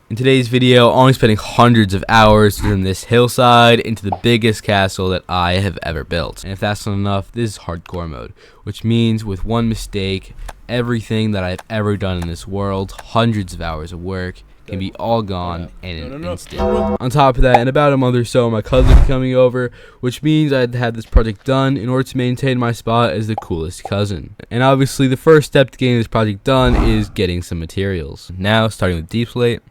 In today's video, I'll be spending hundreds of hours from this hillside into the biggest castle that I have ever built. And if that's not enough, this is hardcore mode, which means with one mistake, everything that I've ever done in this world, hundreds of hours of work, can be all gone in an instant. On top of that, in about a month or so, my cousin will be coming over, which means I had to have this project done in order to maintain my spot as the coolest cousin. And obviously, the first step to getting this project done is getting some materials. Now, starting with deep slate.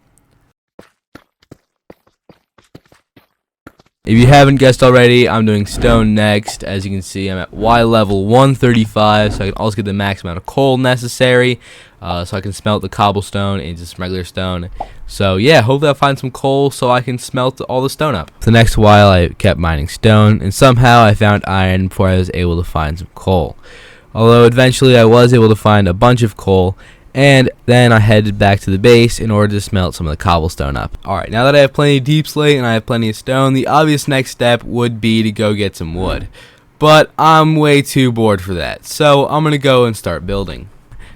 If you haven't guessed already, I'm doing stone next. As you can see, I'm at Y level 135, so I can also get the max amount of coal necessary, so I can smelt the cobblestone into some regular stone. So yeah, hopefully I'll find some coal so I can smelt all the stone up. The next while, I kept mining stone, and somehow I found iron before I was able to find some coal. Although eventually I was able to find a bunch of coal, and then I headed back to the base in order to smelt some of the cobblestone up. Alright, now that I have plenty of deep slate and I have plenty of stone, the obvious next step would be to go get some wood. But I'm way too bored for that, so I'm going to go and start building.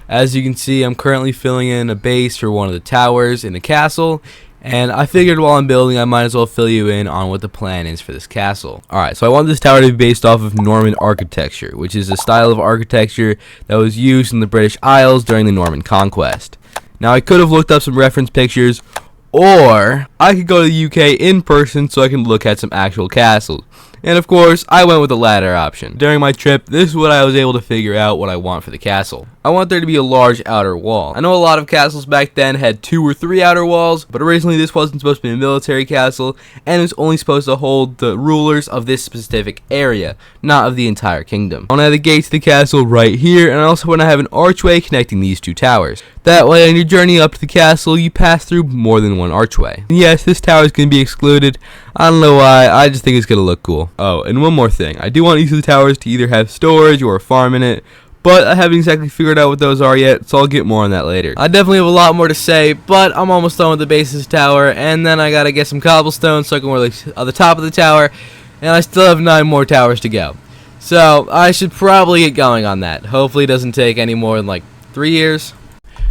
As you can see, I'm currently filling in a base for one of the towers in the castle, and I figured while I'm building, I might as well fill you in on what the plan is for this castle. Alright, so I want this tower to be based off of Norman architecture, which is a style of architecture that was used in the British Isles during the Norman conquest. Now, I could have looked up some reference pictures, or I could go to the UK in person so I can look at some actual castles. And of course, I went with the latter option. During my trip, this is what I was able to figure out what I want for the castle. I want there to be a large outer wall. I know a lot of castles back then had 2 or 3 outer walls, but originally this wasn't supposed to be a military castle, and it was only supposed to hold the rulers of this specific area, not of the entire kingdom. I want to have the gate to the castle right here, and I also want to have an archway connecting these 2 towers. That way, on your journey up to the castle, you pass through more than one archway. And yes, this tower is going to be excluded. I don't know why, I just think it's going to look cool. Oh, and one more thing. I do want each of the towers to either have storage or a farm in it, but I haven't exactly figured out what those are yet, so I'll get more on that later. I definitely have a lot more to say, but I'm almost done with the base of this tower, and then I gotta get some cobblestone so I can work on the top of the tower, and I still have 9 more towers to go. So, I should probably get going on that. Hopefully it doesn't take any more than like 3 years.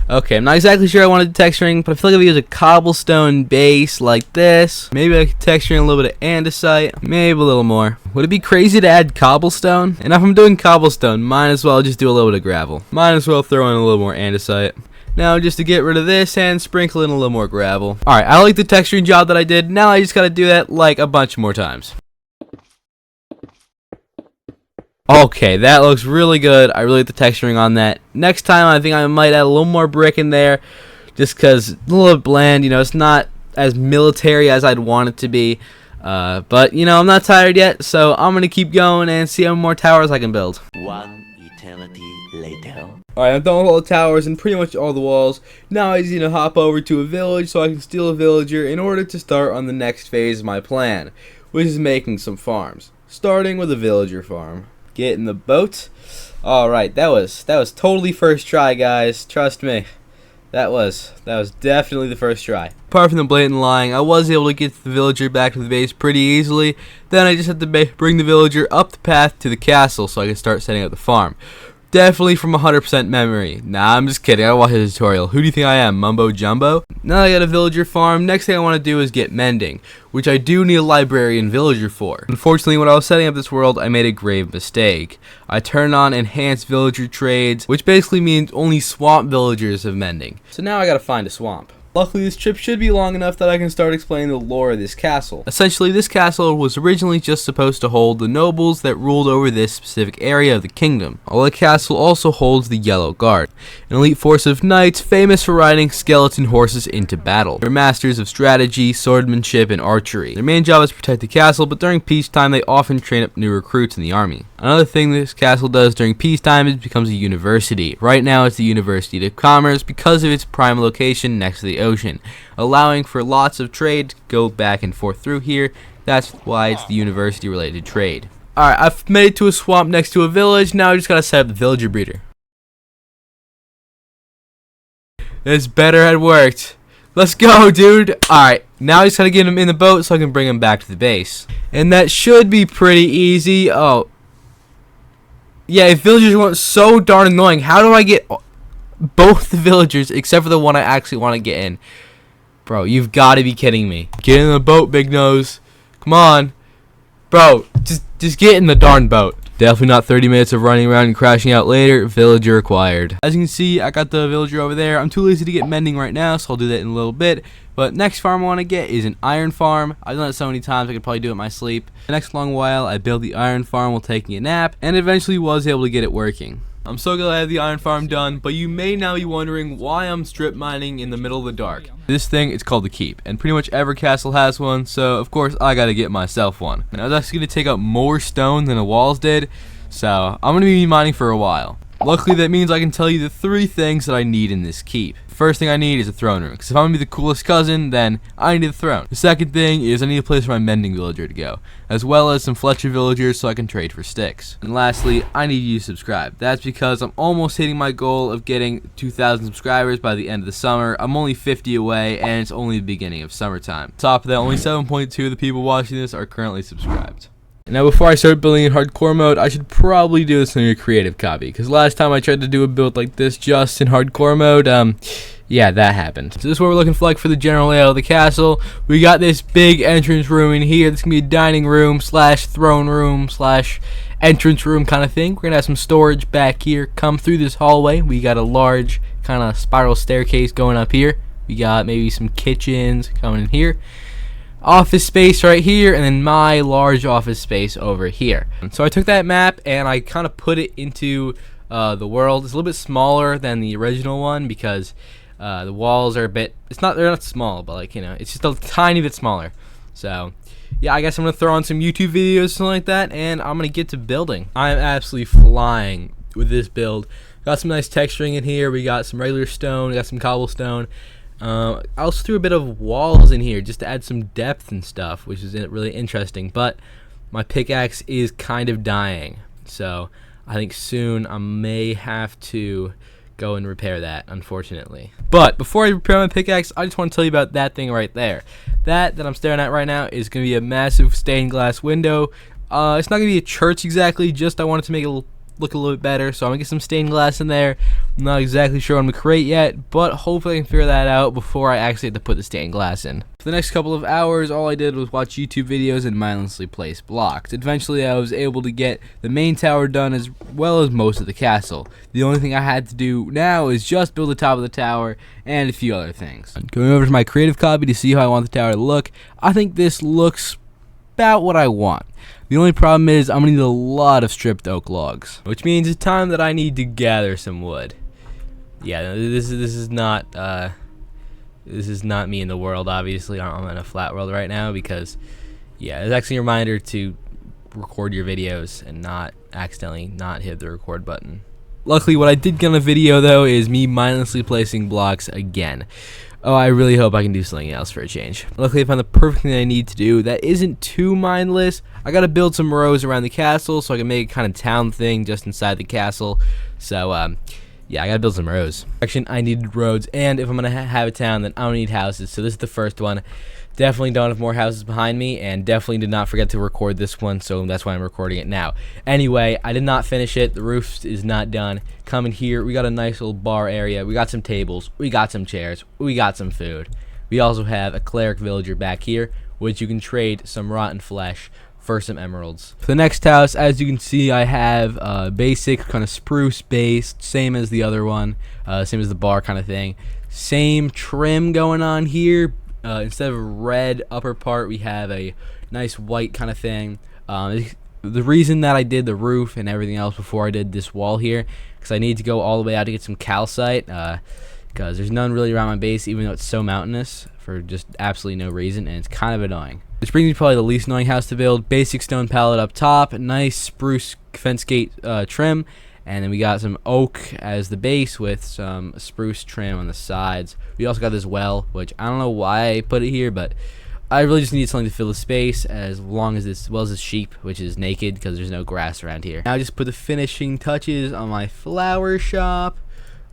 Okay, I'm not exactly sure I wanted texturing, but I feel like if I use a cobblestone base like this, maybe I could texture in a little bit of andesite, maybe a little more. Would it be crazy to add cobblestone? And if I'm doing cobblestone, might as well just do a little bit of gravel. Might as well throw in a little more andesite. Now, just to get rid of this and sprinkle in a little more gravel. Alright, I like the texturing job that I did. Now I just gotta do that like a bunch more times. Okay, that looks really good. I really like the texturing on that. Next time, I think I might add a little more brick in there, just because it's a little bit bland. You know, it's not as military as I'd want it to be. But, you know, I'm not tired yet, so I'm going to keep going and see how many more towers I can build. One eternity later. Alright, I've done all the towers and pretty much all the walls. Now I just need to hop over to a village so I can steal a villager in order to start on the next phase of my plan, which is making some farms. Starting with a villager farm. Get in the boat. Alright, that was totally first try, guys. Trust me. That was definitely the first try. Apart from the blatant lying, I was able to get the villager back to the base pretty easily. Then I just had to bring the villager up the path to the castle so I could start setting up the farm. Definitely from 100% memory. Nah, I'm just kidding. I watched a tutorial. Who do you think I am, Mumbo Jumbo? Now that I got a villager farm, next thing I want to do is get mending, which I do need a librarian villager for. Unfortunately, when I was setting up this world, I made a grave mistake. I turned on enhanced villager trades, which basically means only swamp villagers have mending. So now I gotta find a swamp. Luckily, this trip should be long enough that I can start explaining the lore of this castle. Essentially, this castle was originally just supposed to hold the nobles that ruled over this specific area of the kingdom. While the castle also holds the Yellow Guard, an elite force of knights famous for riding skeleton horses into battle. They're masters of strategy, swordsmanship, and archery. Their main job is to protect the castle, but during peacetime, they often train up new recruits in the army. Another thing this castle does during peacetime is it becomes a university. Right now, it's the University of Commerce because of its prime location next to the ocean, allowing for lots of trade to go back and forth through here. That's why it's the university related trade. Alright, I've made it to a swamp next to a village. Now I just gotta set up the villager breeder. This better had worked. Let's go, dude. Alright, now I just gotta get him in the boat so I can bring him back to the base. And that should be pretty easy. Oh, yeah, if villagers weren't so darn annoying, how do I get both the villagers except for the one I actually want to get in? Bro, you've got to be kidding me. Get in the boat, Big Nose. Come on. Bro, just get in the darn boat. Definitely not 30 minutes of running around and crashing out later. Villager acquired. As you can see, I got the villager over there. I'm too lazy to get mending right now, so I'll do that in a little bit. But next farm I want to get is an iron farm. I've done it so many times I could probably do it in my sleep. The next long while, I built the iron farm while taking a nap, and eventually was able to get it working. I'm so glad I have the iron farm done, but you may now be wondering why I'm strip mining in the middle of the dark. This thing is called the Keep, and pretty much every castle has one, so of course I gotta get myself one. And I was actually gonna take out more stone than the walls did, so I'm gonna be mining for a while. Luckily, that means I can tell you the 3 things that I need in this keep. First thing I need is a throne room, because if I'm going to be the coolest cousin, then I need a throne. The second thing is I need a place for my mending villager to go, as well as some Fletcher villagers so I can trade for sticks. And lastly, I need you to subscribe. That's because I'm almost hitting my goal of getting 2,000 subscribers by the end of the summer. I'm only 50 away, and it's only the beginning of summertime. On top of that, only 7.2 of the people watching this are currently subscribed. Now, before I start building in hardcore mode, I should probably do this in a creative copy, because last time I tried to do a build like this just in hardcore mode, yeah, that happened. So this is what we're looking for, like, for the general layout of the castle. We got this big entrance room in here. This is going to be a dining room slash throne room slash entrance room kind of thing. We're going to have some storage back here. Come through this hallway. We got a large kind of spiral staircase going up here. We got maybe some kitchens coming in here. Office space right here, and then my large office space over here. So I took that map and I kind of put it into the world. It's a little bit smaller than the original one because the walls are a bit, they're not small, but, like, you know, it's just a tiny bit smaller. So yeah, I guess I'm gonna throw on some YouTube videos or something like that, and I'm gonna get to building. I'm absolutely flying with this build. Got some nice texturing in here. We got some regular stone, got some cobblestone. I also threw a bit of walls in here just to add some depth and stuff, which is really interesting, but my pickaxe is kind of dying, so I think soon I may have to go and repair that, unfortunately. But before I repair my pickaxe, I just want to tell you about that thing right there. That I'm staring at right now is going to be a massive stained glass window. It's not going to be a church exactly, just I wanted to make it look a little bit better, so I'm gonna get some stained glass in there. I'm not exactly sure what I'm gonna create yet, but hopefully I can figure that out before I actually have to put the stained glass in. For the next couple of hours, all I did was watch YouTube videos and mindlessly place blocks. Eventually I was able to get the main tower done as well as most of the castle. The only thing I had to do now is just build the top of the tower and a few other things. Going over to my creative copy to see how I want the tower to look, I think this looks about what I want. The only problem is I'm gonna need a lot of stripped oak logs, which means it's time that I need to gather some wood. Yeah, this is not me in the world. Obviously, I'm in a flat world right now because, yeah, it's actually a reminder to record your videos and not accidentally not hit the record button. Luckily, what I did get on the video though is me mindlessly placing blocks again. Oh, I really hope I can do something else for a change. Luckily, I found the perfect thing I need to do that isn't too mindless. I gotta build some rows around the castle so I can make a kind of town thing just inside the castle. So, yeah, I gotta build some roads. Actually, I needed roads, and if I'm gonna have a town, then I don't need houses. So this is the first one. Definitely don't have more houses behind me, and definitely did not forget to record this one, so that's why I'm recording it now. Anyway, I did not finish it. The roof is not done. Coming here, we got a nice little bar area. We got some tables. We got some chairs. We got some food. We also have a cleric villager back here, which you can trade some rotten flesh for some emeralds. For the next house, as you can see, I have a basic kind of spruce base, same as the other one, same as the bar kind of thing. Same trim going on here. Instead of a red upper part, we have a nice white kind of thing. The reason that I did the roof and everything else before I did this wall here, because I need to go all the way out to get some calcite, because there's none really around my base, even though it's so mountainous, for just absolutely no reason, and it's kind of annoying. This brings me probably the least annoying house to build. Basic stone pallet up top, nice spruce fence gate trim, and then we got some oak as the base with some spruce trim on the sides. We also got this well, which I don't know why I put it here, but I really just need something to fill the space, as long as this, well as this sheep, which is naked because there's no grass around here. Now I just put the finishing touches on my flower shop,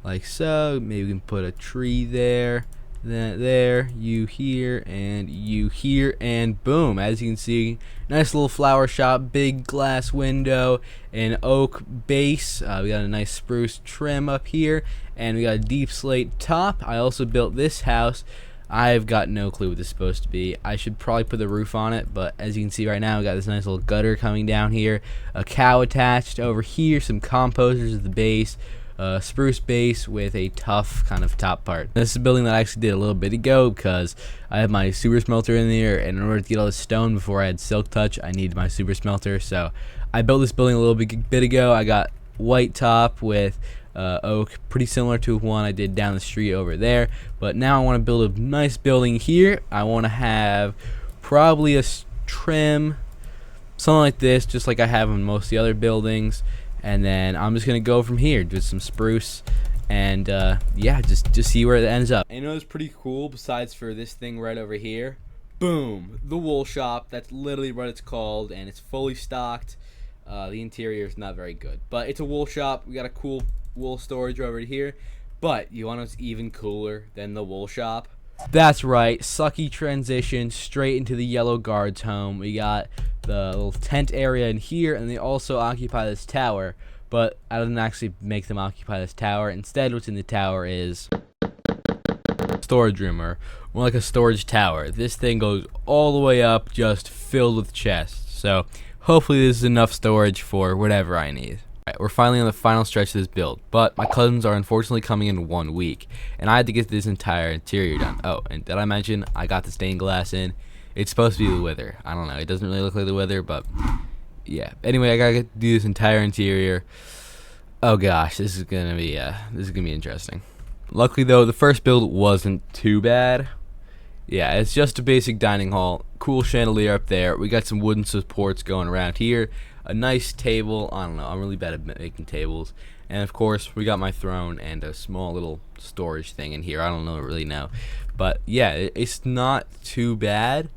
like so. Maybe we can put a tree there, then there, you here, and boom. As you can see, nice little flower shop, big glass window, an oak base. We got a nice spruce trim up here, and we got a deep slate top. I also built this house I've got no clue what this is supposed to be. I should probably put the roof on it, but as you can see right now, we got this nice little gutter coming down here, a cow attached over here, some composters at the base, a spruce base with a tough kind of top part. This is a building that I actually did a little bit ago because I have my super smelter in there, and in order to get all this stone before I had silk touch, I needed my super smelter. So I built this building a little bit ago. I got white top with oak, pretty similar to one I did down the street over there, but now I want to build a nice building here. I want to have probably a trim, something like this, just like I have in most of the other buildings, and then I'm just gonna go from here, do some spruce, and yeah, just see where it ends up. And you know what's pretty cool besides for this thing right over here? Boom, the wool shop. That's literally what it's called, and it's fully stocked. The interior is not very good, but it's a wool shop. We got a cool wool storage over here. But you want what's even cooler than the wool shop? That's right, sucky transition straight into the yellow guards home. We got the little tent area in here, and they also occupy this tower, but I didn't actually make them occupy this tower. Instead, what's in the tower is storage room, or more like a storage tower. This thing goes all the way up, just filled with chests, so hopefully this is enough storage for whatever I need. Alright, we're finally on the final stretch of this build, but my cousins are unfortunately coming in 1 week, and I had to get this entire interior done. Oh, and did I mention I got the stained glass in? It's supposed to be the wither. I don't know, it doesn't really look like the wither, but yeah. Anyway, I gotta do this entire interior. Oh gosh, this is gonna be interesting. Luckily though, the first build wasn't too bad. Yeah, it's just a basic dining hall, cool chandelier up there. We got some wooden supports going around here, a nice table. I don't know, I'm really bad at making tables. And of course, we got my throne and a small little storage thing in here. I don't really know. But yeah, it's not too bad.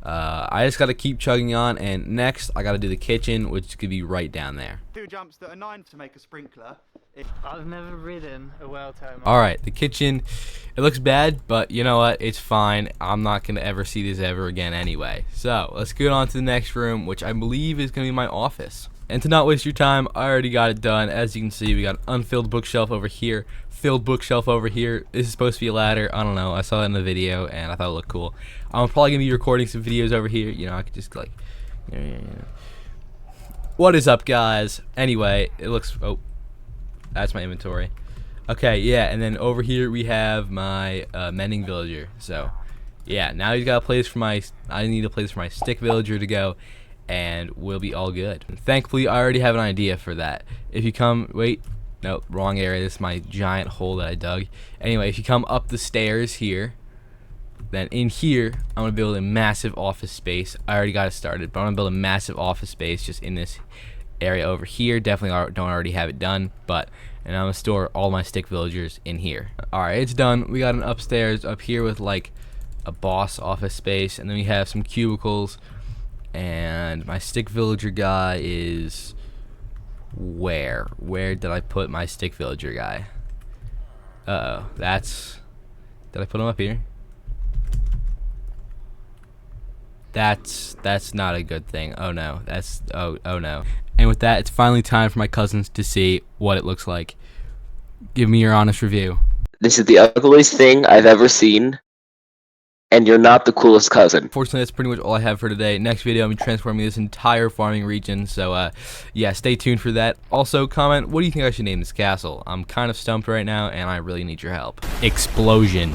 I just got to keep chugging on, and next I got to do the kitchen, which could be right down there. 2 jumps that are 9 to make a sprinkler. I've never ridden a well time. Alright, the kitchen, it looks bad, but you know what, it's fine. I'm not going to ever see this ever again anyway. So, let's get on to the next room, which I believe is going to be my office. And to not waste your time, I already got it done. As you can see, we got an unfilled bookshelf over here, filled bookshelf over here. This is supposed to be a ladder. I don't know. I saw it in the video, and I thought it looked cool. I'm probably going to be recording some videos over here. You know, I could just like... What is up, guys? Anyway, it looks... Oh, that's my inventory. Okay, yeah, and then over here we have my mending villager. So, yeah, now he's got a place for my... I need a place for my stick villager to go, and we'll be all good. And thankfully, I already have an idea for that. If you come... Wait. No, wrong area. This is my giant hole that I dug. Anyway, if you come up the stairs here, then in here, I'm going to build a massive office space. I already got it started, but I'm going to build a massive office space just in this area over here. Definitely don't already have it done, but... And I'm going to store all my stick villagers in here. Alright, it's done. We got an upstairs up here with like a boss office space, and then we have some cubicles. And my stick villager guy is... Where did I put my stick villager guy? Uh-oh, that's... Did I put him up here? That's not a good thing. Oh no, that's... Oh no. And with that, it's finally time for my cousins to see what it looks like. Give me your honest review. This is the ugliest thing I've ever seen, and you're not the coolest cousin. Fortunately, that's pretty much all I have for today. Next video, I'm transforming this entire farming region, so yeah, stay tuned for that. Also, comment, what do you think I should name this castle? I'm kind of stumped right now, and I really need your help. Explosion.